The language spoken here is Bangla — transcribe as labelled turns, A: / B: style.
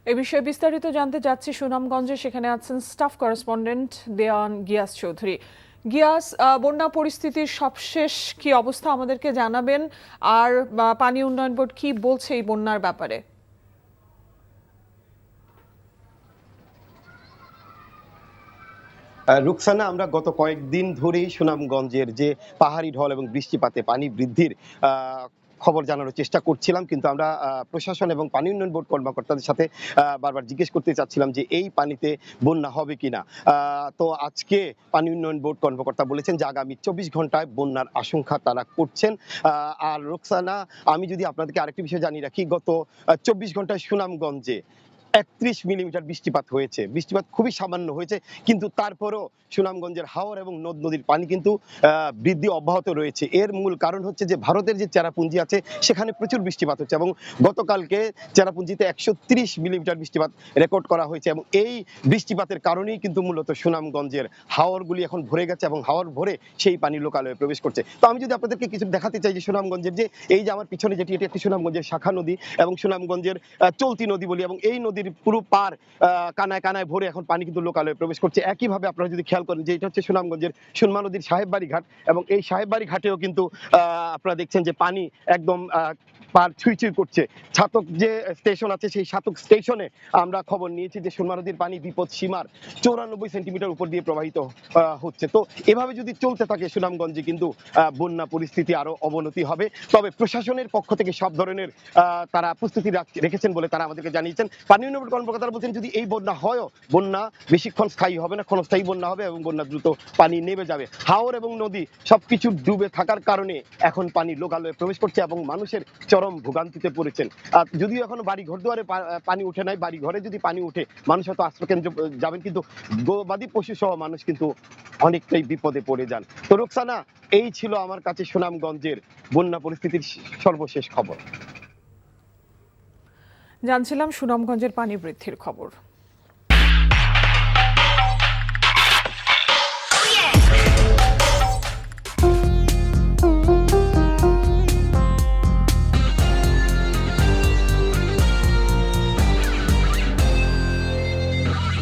A: এই বিষয়ে বিস্তারিত জানতে যাচ্ছি সুনামগঞ্জে, সেখানে আছেন স্টাফ করেসপন্ডেন্ট দেওয়ান গিয়াস চৌধুরী। গিয়াস, বন্যা পরিস্থিতির সবশেষ কি অবস্থা আমাদেরকে জানাবেন, আর পানি উন্নয়ন বোর্ড কি বলছে এই বন্যার ব্যাপারে?
B: রুকসানা, আমরা গত কয়েকদিন ধরেই সুনামগঞ্জের যে পাহাড়ি ঢল এবং বৃষ্টিপাতে পানি বৃদ্ধির খবর জানানোর চেষ্টা করছিলাম, কিন্তু আমরা প্রশাসন এবং পানি উন্নয়ন বোর্ড কর্মকর্তাদের সাথে বারবার জিজ্ঞেস করতে চাচ্ছিলাম যে এই পানিতে বন্যা হবে কিনা। তো আজকে পানি উন্নয়ন বোর্ড কর্মকর্তা বলেছেন যে আগামী 24 ঘন্টায় বন্যার আশঙ্কা তারা করছেন। আর রুকসানা, আমি যদি আপনাদেরকে আরেকটি বিষয় জানিয়ে রাখি, গত 24 ঘন্টায় সুনামগঞ্জে 31 মিলিমিটার বৃষ্টিপাত হয়েছে। বৃষ্টিপাত খুবই সামান্য হয়েছে, কিন্তু তারপরও সুনামগঞ্জের হাওর এবং নদ নদীর পানি কিন্তু বৃদ্ধি অব্যাহত রয়েছে। এর মূল কারণ হচ্ছে যে ভারতের যে চেরাপুঞ্জি আছে সেখানে প্রচুর বৃষ্টিপাত হচ্ছে, এবং গতকালকে চেরাপুঞ্জিতে 130 মিলিমিটার বৃষ্টিপাত রেকর্ড করা হয়েছে, এবং এই বৃষ্টিপাতের কারণেই কিন্তু মূলত সুনামগঞ্জের হাওরগুলি এখন ভরে গেছে এবং হাওর ভরে সেই পানি লোকালয়ে প্রবেশ করছে। তো আমি যদি আপনাদেরকে কিছু দেখাতে চাই যে সুনামগঞ্জের যে এই যে আমার পিছনে যেটি, এটি একটি সুনামগঞ্জের শাখা নদী এবং সুনামগঞ্জের চলতি নদী বলি, এবং এই নদীর পুরো পার কানায় কানায় ভরে এখন পানি কিন্তু লোকালয়ে প্রবেশ করছে। একইভাবে আপনারা যদি খেয়াল করেন যে এটা হচ্ছে সুনামগঞ্জের সুনমা নদীর সাহেববাড়ি ঘাট, এবং এই সাহেববাড়ি ঘাটেও কিন্তু আপনারা দেখছেন যে পানি একদম পার ছুঁই ছুঁই করছে। ছাতক যে স্টেশন আছে সেই ছাতক স্টেশনে আমরা খবর নিয়েছি যে সুনমা নদীর পানি বিপদ সীমার 94 সেন্টিমিটার উপর দিয়ে প্রবাহিত হচ্ছে। তো এভাবে যদি চলতে থাকে সুনামগঞ্জে কিন্তু বন্যা পরিস্থিতি আরো অবনতি হবে। তবে প্রশাসনের পক্ষ থেকে সব ধরনের তারা প্রস্তুতি রেখেছেন বলে তারা আমাদেরকে জানিয়েছেন। পানি উন্নয়ন কর্মকর্তারা বলছেন যদি এই বন্যা হয়, বন্যা বেশিক্ষণ স্থায়ী হবে না, ক্ষণস্থায়ী বন্যা হবে এবং বন্যা দ্রুত পানি নেমে যাবে। হাওর এবং নদী সবকিছু ডুবে থাকার কারণে এখন পানি লোকালয়ে প্রবেশ করছে এবং মানুষের চরম ভোগান্তিতে পড়েছেন। যদিও এখনো বাড়ি ঘর দুয়ারে পানি উঠে নাই, বাড়ি ঘরে যদি পানি উঠে মানুষ হয়তো আশ্রয়কেন্দ্রে যাবেন, কিন্তু গবাদি পশু সহ মানুষ কিন্তু অনেকটাই বিপদে পড়ে যান। তো রুকসানা, এই ছিল আমার কাছে সুনামগঞ্জের বন্যা পরিস্থিতির সর্বশেষ খবর।
A: জানছিলাম সুনামগঞ্জের পানি বৃদ্ধির খবর।